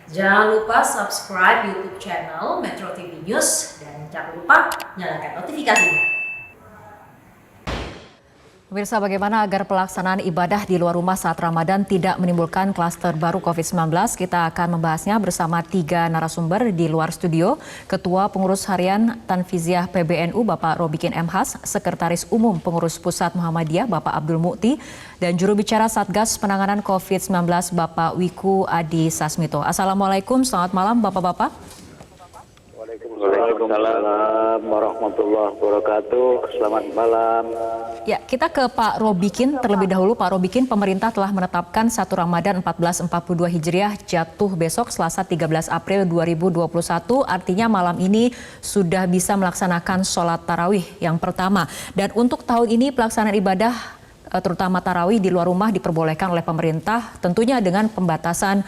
Jangan lupa subscribe YouTube channel Metro TV News dan jangan lupa nyalakan notifikasinya. Pemirsa, bagaimana agar pelaksanaan ibadah di luar rumah saat Ramadan tidak menimbulkan klaster baru COVID-19? Kita akan membahasnya bersama 3 narasumber di luar studio. Ketua Pengurus Harian Tanfiziah PBNU Bapak Robikin M. Has, Sekretaris Umum Pengurus Pusat Muhammadiyah Bapak Abdul Mukti, dan juru bicara Satgas Penanganan COVID-19 Bapak Wiku Adi Sasmito. Assalamualaikum, selamat malam Bapak-Bapak. Waalaikumsalam warahmatullahi wabarakatuh. Selamat malam. Ya, kita ke Pak Robikin terlebih dahulu. Pak Robikin, pemerintah telah menetapkan 1 Ramadan 1442 Hijriah jatuh besok Selasa 13 April 2021. Artinya malam ini sudah bisa melaksanakan sholat tarawih yang pertama. Dan untuk tahun ini pelaksanaan ibadah terutama tarawih di luar rumah diperbolehkan oleh pemerintah, tentunya dengan pembatasan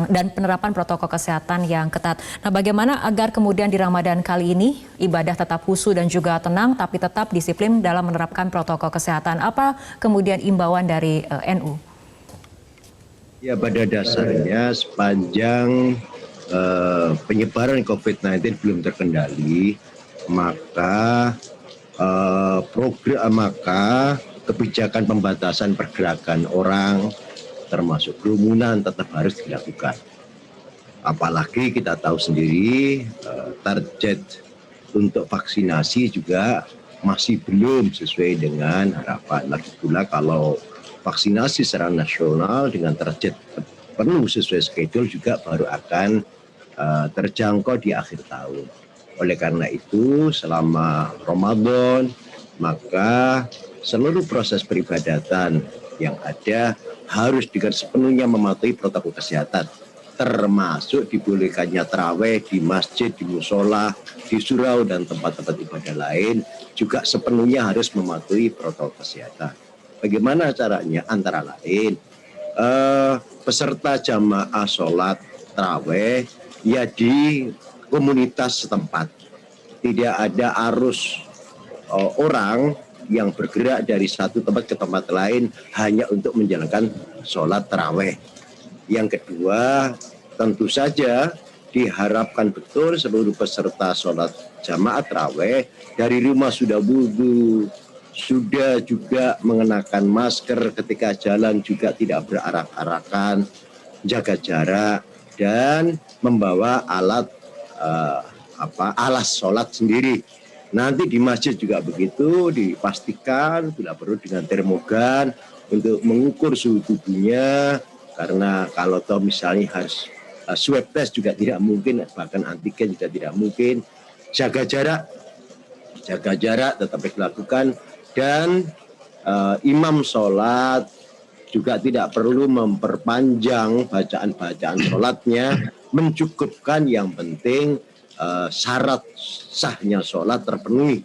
dan penerapan protokol kesehatan yang ketat. Nah, bagaimana agar kemudian di Ramadan kali ini ibadah tetap khusyuk dan juga tenang, tapi tetap disiplin dalam menerapkan protokol kesehatan? Apa kemudian imbauan dari NU? Ya, pada dasarnya sepanjang penyebaran COVID-19 belum terkendali, maka kebijakan pembatasan pergerakan orang termasuk kerumunan tetap harus dilakukan. Apalagi kita tahu sendiri target untuk vaksinasi juga masih belum sesuai dengan harapan. Lagi pula kalau vaksinasi secara nasional dengan target penuh sesuai schedule juga baru akan terjangkau di akhir tahun. Oleh karena itu selama Ramadan maka seluruh proses peribadatan yang ada harus dengan sepenuhnya mematuhi protokol kesehatan, termasuk dibolehkannya tarawih di masjid, di musola, di surau, dan tempat-tempat ibadah lain juga sepenuhnya harus mematuhi protokol kesehatan. Bagaimana caranya? Antara lain peserta jamaah sholat tarawih ya di komunitas setempat, tidak ada arus orang yang bergerak dari satu tempat ke tempat lain hanya untuk menjalankan sholat tarawih. Yang kedua, tentu saja diharapkan betul seluruh peserta sholat jamaah tarawih dari rumah sudah wudu, sudah juga mengenakan masker ketika jalan, juga tidak berarak-arakan, jaga jarak, dan membawa alat alas sholat sendiri. Nanti di masjid juga begitu, dipastikan bila perlu dengan termogan untuk mengukur suhu tubuhnya, karena kalau toh misalnya harus swab test juga tidak mungkin, bahkan antigen juga tidak mungkin. Jaga jarak tetap dilakukan, dan imam sholat juga tidak perlu memperpanjang bacaan sholatnya, mencukupkan yang penting syarat sahnya sholat terpenuhi.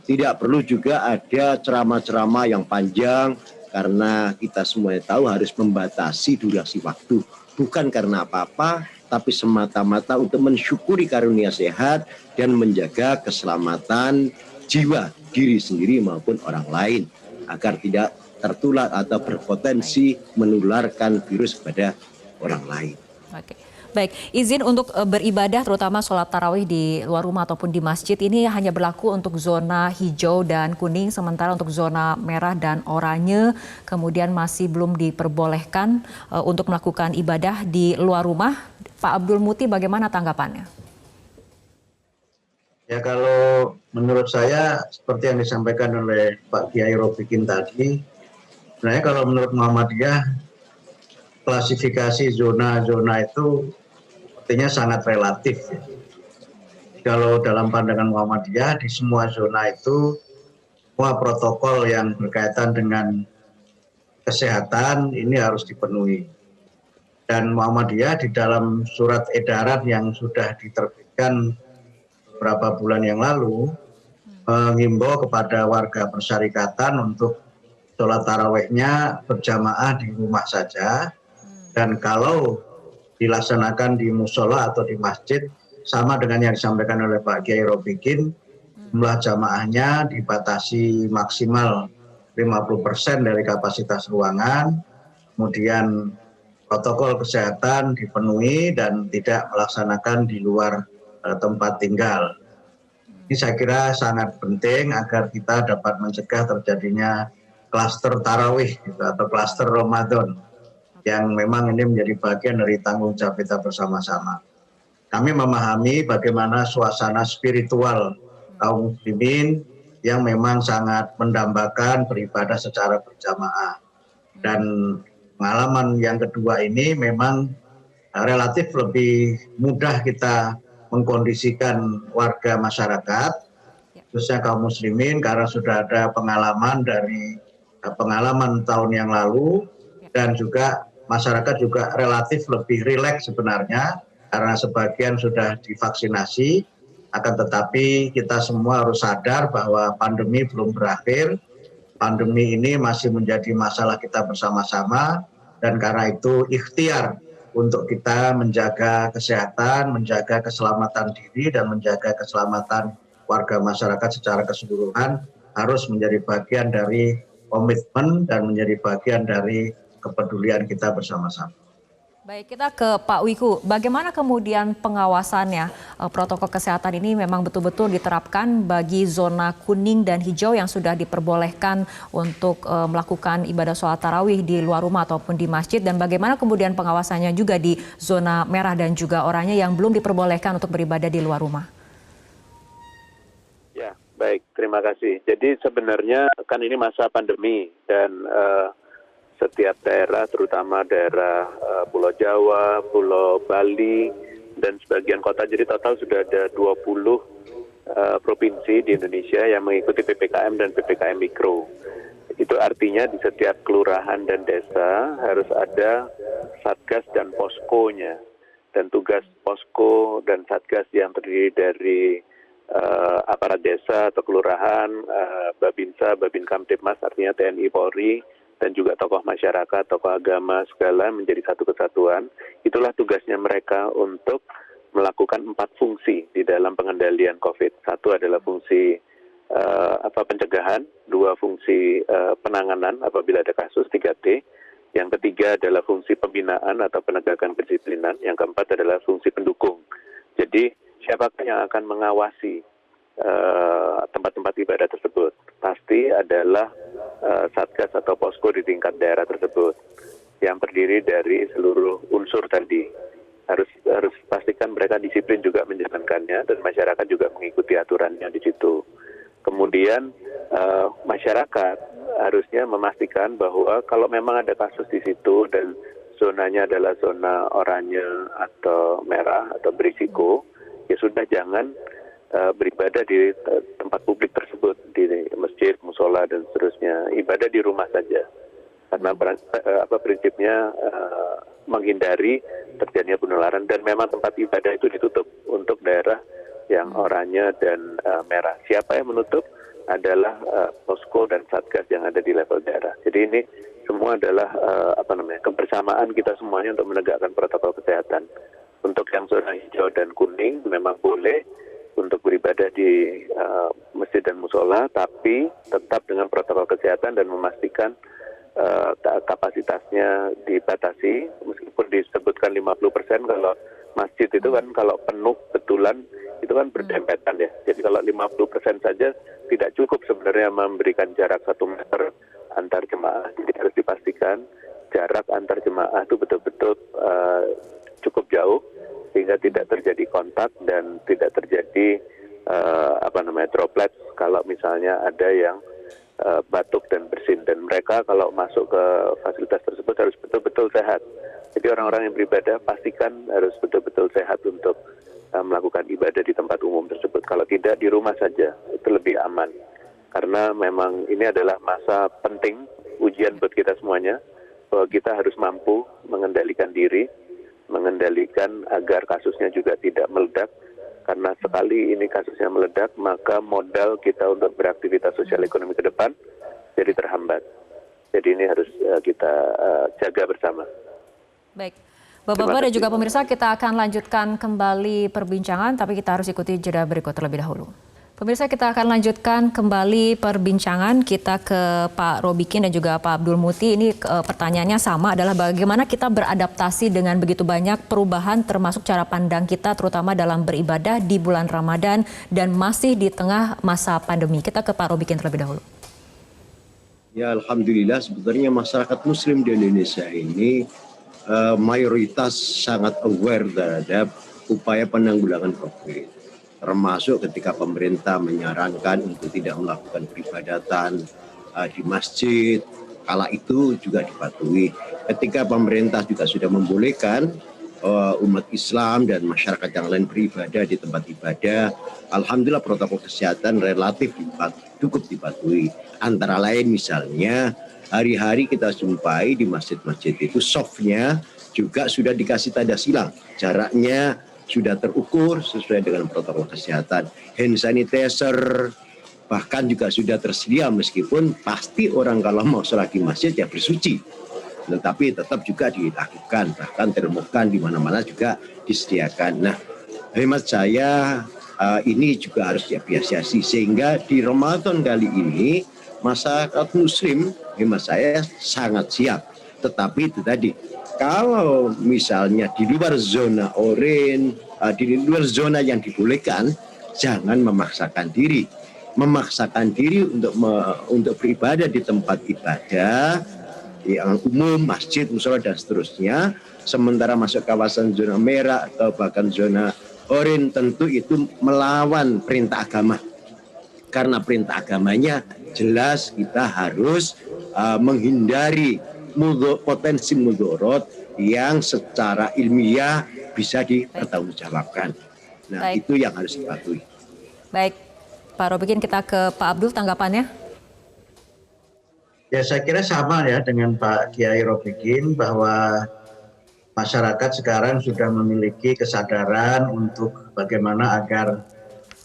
Tidak perlu juga ada ceramah-ceramah yang panjang, karena kita semua tahu harus membatasi durasi waktu. Bukan karena apa-apa, tapi semata-mata untuk mensyukuri karunia sehat dan menjaga keselamatan jiwa diri sendiri maupun orang lain, agar tidak tertular atau berpotensi menularkan virus kepada orang lain. Oke. Baik, izin untuk beribadah terutama sholat tarawih di luar rumah ataupun di masjid ini hanya berlaku untuk zona hijau dan kuning, sementara untuk zona merah dan oranye kemudian masih belum diperbolehkan untuk melakukan ibadah di luar rumah. Pak Abdul Mukti, bagaimana tanggapannya? Ya, kalau menurut saya seperti yang disampaikan oleh Pak Kiai Robikin tadi, sebenarnya kalau menurut Muhammadiyah klasifikasi zona-zona itu artinya sangat relatif. Kalau dalam pandangan Muhammadiyah, di semua zona itu semua protokol yang berkaitan dengan kesehatan ini harus dipenuhi. Dan Muhammadiyah di dalam surat edaran yang sudah diterbitkan beberapa bulan yang lalu mengimbau kepada warga persyarikatan untuk sholat tarawihnya berjamaah di rumah saja, dan kalau dilaksanakan di musola atau di masjid sama dengan yang disampaikan oleh Pak Kiai Robikin, jumlah jamaahnya dibatasi maksimal 50% dari kapasitas ruangan, kemudian protokol kesehatan dipenuhi dan tidak melaksanakan di luar tempat tinggal. Ini saya kira sangat penting agar kita dapat mencegah terjadinya klaster tarawih gitu, atau klaster Ramadan yang memang ini menjadi bagian dari tanggung jawab kita bersama-sama. Kami memahami bagaimana suasana spiritual kaum muslimin yang memang sangat mendambakan beribadah secara berjamaah. Dan pengalaman yang kedua ini memang relatif lebih mudah kita mengkondisikan warga masyarakat, khususnya kaum muslimin, karena sudah ada pengalaman dari pengalaman tahun yang lalu, dan juga masyarakat juga relatif lebih rileks sebenarnya, karena sebagian sudah divaksinasi. Akan tetapi kita semua harus sadar bahwa pandemi belum berakhir, pandemi ini masih menjadi masalah kita bersama-sama, dan karena itu ikhtiar untuk kita menjaga kesehatan, menjaga keselamatan diri, dan menjaga keselamatan warga masyarakat secara keseluruhan harus menjadi bagian dari komitmen dan menjadi bagian dari kepedulian kita bersama-sama. Baik, kita ke Pak Wiku. Bagaimana kemudian pengawasannya? Protokol kesehatan ini memang betul-betul diterapkan bagi zona kuning dan hijau yang sudah diperbolehkan untuk melakukan ibadah sholat tarawih di luar rumah ataupun di masjid. Dan bagaimana kemudian pengawasannya juga di zona merah dan juga oranye yang belum diperbolehkan untuk beribadah di luar rumah? Ya, baik. Terima kasih. Jadi sebenarnya kan ini masa pandemi dan setiap daerah, terutama daerah Pulau Jawa, Pulau Bali, dan sebagian kota, jadi total sudah ada 20 provinsi di Indonesia yang mengikuti PPKM dan PPKM Mikro. Itu artinya di setiap kelurahan dan desa harus ada satgas dan poskonya. Dan tugas posko dan satgas yang terdiri dari aparat desa atau kelurahan, Babinsa, Babin Kamtibmas, artinya TNI, Polri, dan juga tokoh masyarakat, tokoh agama, segala menjadi satu kesatuan. Itulah tugasnya mereka untuk melakukan 4 fungsi di dalam pengendalian COVID. 1 adalah fungsi pencegahan, 2 fungsi penanganan apabila ada kasus, 3T. Yang ketiga adalah fungsi pembinaan atau penegakan kedisiplinan. Yang keempat adalah fungsi pendukung. Jadi siapakah yang akan mengawasi tempat-tempat ibadah tersebut? Pasti adalah satgas atau posko di tingkat daerah tersebut yang terdiri dari seluruh unsur tadi. Harus pastikan mereka disiplin juga menjalankannya dan masyarakat juga mengikuti aturannya di situ. Kemudian masyarakat harusnya memastikan bahwa kalau memang ada kasus di situ dan zonanya adalah zona oranye atau merah atau berisiko, ya sudah jangan beribadah di tempat publik tersebut, di masjid, musola, dan seterusnya. Ibadah di rumah saja. Karena prinsipnya menghindari terjadinya penularan, dan memang tempat ibadah itu ditutup untuk daerah yang oranye dan merah. Siapa yang menutup adalah posko dan satgas yang ada di level daerah. Jadi ini semua adalah kebersamaan kita semuanya untuk menegakkan protokol kesehatan. Untuk yang zona hijau dan kuning memang boleh untuk beribadah di masjid dan musola, tapi tetap dengan protokol kesehatan dan memastikan kapasitasnya dibatasi, meskipun disebutkan 50%, kalau masjid itu kan kalau penuh betulan itu kan berdempetan ya. Jadi kalau 50% saja tidak cukup sebenarnya memberikan jarak 1 meter antar jemaah. Jadi harus dipastikan jarak antar jemaah itu betul-betul cukup jauh, sehingga tidak terjadi kontak dan tidak terjadi droplet kalau misalnya ada yang batuk dan bersin. Dan mereka kalau masuk ke fasilitas tersebut harus betul-betul sehat. Jadi orang-orang yang beribadah pastikan harus betul-betul sehat untuk melakukan ibadah di tempat umum tersebut. Kalau tidak, di rumah saja, itu lebih aman. Karena memang ini adalah masa penting, ujian buat kita semuanya, bahwa kita harus mampu mengendalikan diri, mengendalikan agar kasusnya juga tidak meledak. Karena sekali ini kasusnya meledak, maka modal kita untuk beraktivitas sosial ekonomi ke depan jadi terhambat. Jadi ini harus kita jaga bersama. Baik, Bapak-Bapak dan juga pemirsa, kita akan lanjutkan kembali perbincangan, tapi kita harus ikuti jeda berikut terlebih dahulu. Pemirsa, kita akan lanjutkan kembali perbincangan kita ke Pak Robikin dan juga Pak Abdul Muti. Ini pertanyaannya sama, adalah bagaimana kita beradaptasi dengan begitu banyak perubahan termasuk cara pandang kita terutama dalam beribadah di bulan Ramadan dan masih di tengah masa pandemi. Kita ke Pak Robikin terlebih dahulu. Ya, alhamdulillah sebenarnya masyarakat muslim di Indonesia ini mayoritas sangat aware terhadap upaya penanggulangan COVID. Termasuk ketika pemerintah menyarankan untuk tidak melakukan peribadatan di masjid, kala itu juga dipatuhi. Ketika pemerintah juga sudah membolehkan umat Islam dan masyarakat yang lain beribadah di tempat ibadah, alhamdulillah protokol kesehatan relatif cukup dipatuhi. Antara lain misalnya hari-hari kita jumpai di masjid-masjid itu softnya juga sudah dikasih tanda silang, jaraknya sudah terukur sesuai dengan protokol kesehatan. Hand sanitizer bahkan juga sudah tersedia, meskipun pasti orang kalau mau sholat di masjid ya bersuci. Tetapi tetap juga dilakukan, bahkan termogan di mana-mana juga disediakan. Nah, hemat saya ini juga harus diapresiasi, sehingga di Ramadan kali ini masyarakat muslim hemat saya sangat siap. Tetapi itu tadi, kalau misalnya di luar zona oranye, di luar zona yang dibolehkan, jangan memaksakan diri. Memaksakan diri untuk beribadah di tempat ibadah yang umum, masjid, mushola dan seterusnya. Sementara masuk kawasan zona merah atau bahkan zona oranye, tentu itu melawan perintah agama. Karena perintah agamanya jelas kita harus menghindari potensi mudorot yang secara ilmiah bisa dipertanggungjawabkan. Nah, Baik. itu yang harus dipatuhi. Baik, Pak Robikin, kita ke Pak Abdul tanggapannya. Ya, saya kira sama ya dengan Pak Kiai Robikin, bahwa masyarakat sekarang sudah memiliki kesadaran untuk bagaimana agar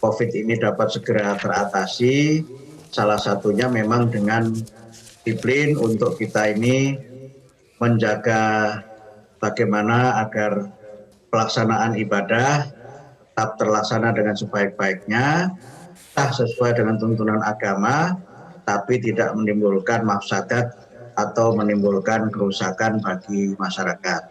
COVID ini dapat segera teratasi. Salah satunya memang dengan disiplin untuk kita ini menjaga bagaimana agar pelaksanaan ibadah tetap terlaksana dengan sebaik-baiknya, sesuai dengan tuntunan agama, tapi tidak menimbulkan mafsadat atau menimbulkan kerusakan bagi masyarakat.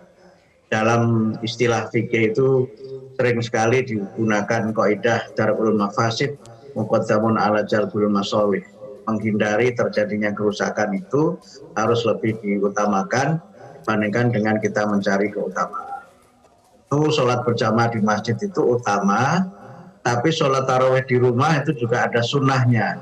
Dalam istilah fikih itu sering sekali digunakan kaidah darul mafasid muqaddamun ala jalbul masolih. Menghindari terjadinya kerusakan itu harus lebih diutamakan dibandingkan dengan kita mencari keutamaan. Itu sholat berjamaah di masjid itu utama, tapi sholat tarawih di rumah itu juga ada sunnahnya.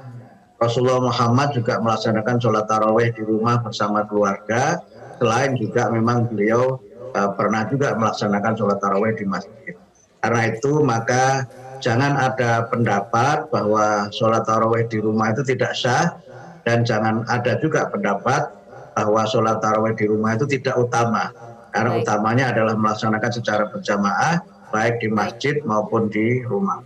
Rasulullah Muhammad juga melaksanakan sholat tarawih di rumah bersama keluarga, selain juga memang beliau pernah juga melaksanakan sholat tarawih di masjid. Karena itu maka jangan ada pendapat bahwa sholat tarawih di rumah itu tidak sah, dan jangan ada juga pendapat bahwa sholat tarawih di rumah itu tidak utama. Karena utamanya adalah melaksanakan secara berjamaah, baik di masjid maupun di rumah.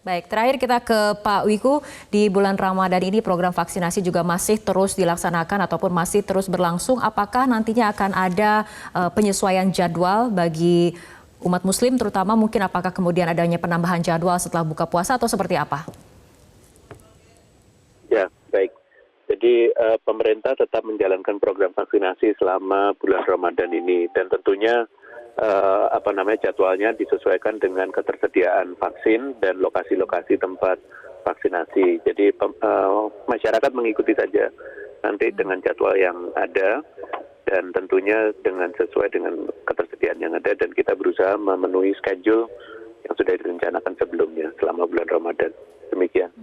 Baik, terakhir kita ke Pak Wiku. Di bulan Ramadan ini program vaksinasi juga masih terus dilaksanakan ataupun masih terus berlangsung. Apakah nantinya akan ada penyesuaian jadwal bagi umat muslim, terutama mungkin apakah kemudian adanya penambahan jadwal setelah buka puasa atau seperti apa? Ya, baik. Jadi pemerintah tetap menjalankan program vaksinasi selama bulan Ramadan ini, dan tentunya jadwalnya disesuaikan dengan ketersediaan vaksin dan lokasi-lokasi tempat vaksinasi. Jadi masyarakat mengikuti saja nanti dengan jadwal yang ada, dan tentunya dengan sesuai dengan ketersediaan yang ada, dan kita berusaha memenuhi schedule yang sudah direncanakan sebelumnya selama bulan Ramadan. Demikian.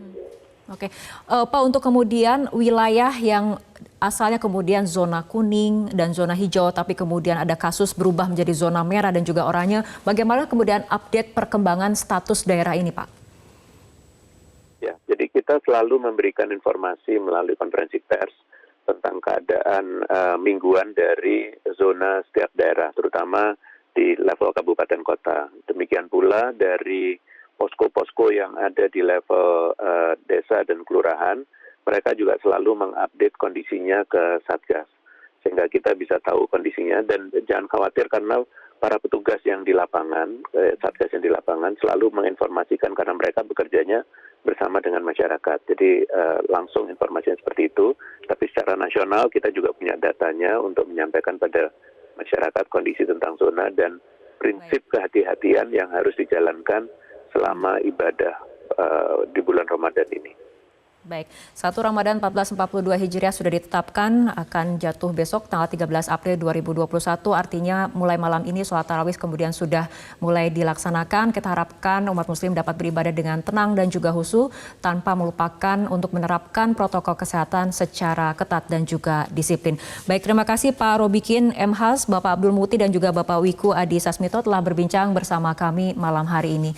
Oke, Pak, untuk kemudian wilayah yang asalnya kemudian zona kuning dan zona hijau, tapi kemudian ada kasus berubah menjadi zona merah dan juga oranye, bagaimana kemudian update perkembangan status daerah ini, Pak? Ya, jadi kita selalu memberikan informasi melalui konferensi pers tentang keadaan mingguan dari zona setiap daerah, terutama di level kabupaten kota. Demikian pula dari posko-posko yang ada di level desa dan kelurahan, mereka juga selalu mengupdate kondisinya ke Satgas. sehingga kita bisa tahu kondisinya. Dan jangan khawatir karena para petugas yang di lapangan, satgas yang di lapangan selalu menginformasikan karena mereka bekerjanya bersama dengan masyarakat. Jadi langsung informasinya seperti itu. Tapi secara nasional kita juga punya datanya untuk menyampaikan pada masyarakat kondisi tentang zona dan prinsip kehati-hatian yang harus dijalankan selama ibadah di bulan Ramadan ini. Baik, 1 Ramadan 1442 Hijriah sudah ditetapkan akan jatuh besok tanggal 13 April 2021. Artinya mulai malam ini sholat tarawih kemudian sudah mulai dilaksanakan. Kita harapkan umat muslim dapat beribadah dengan tenang dan juga khusyuk tanpa melupakan untuk menerapkan protokol kesehatan secara ketat dan juga disiplin. Baik, terima kasih Pak Robikin M. Has, Bapak Abdul Muti dan juga Bapak Wiku Adi Sasmito telah berbincang bersama kami malam hari ini.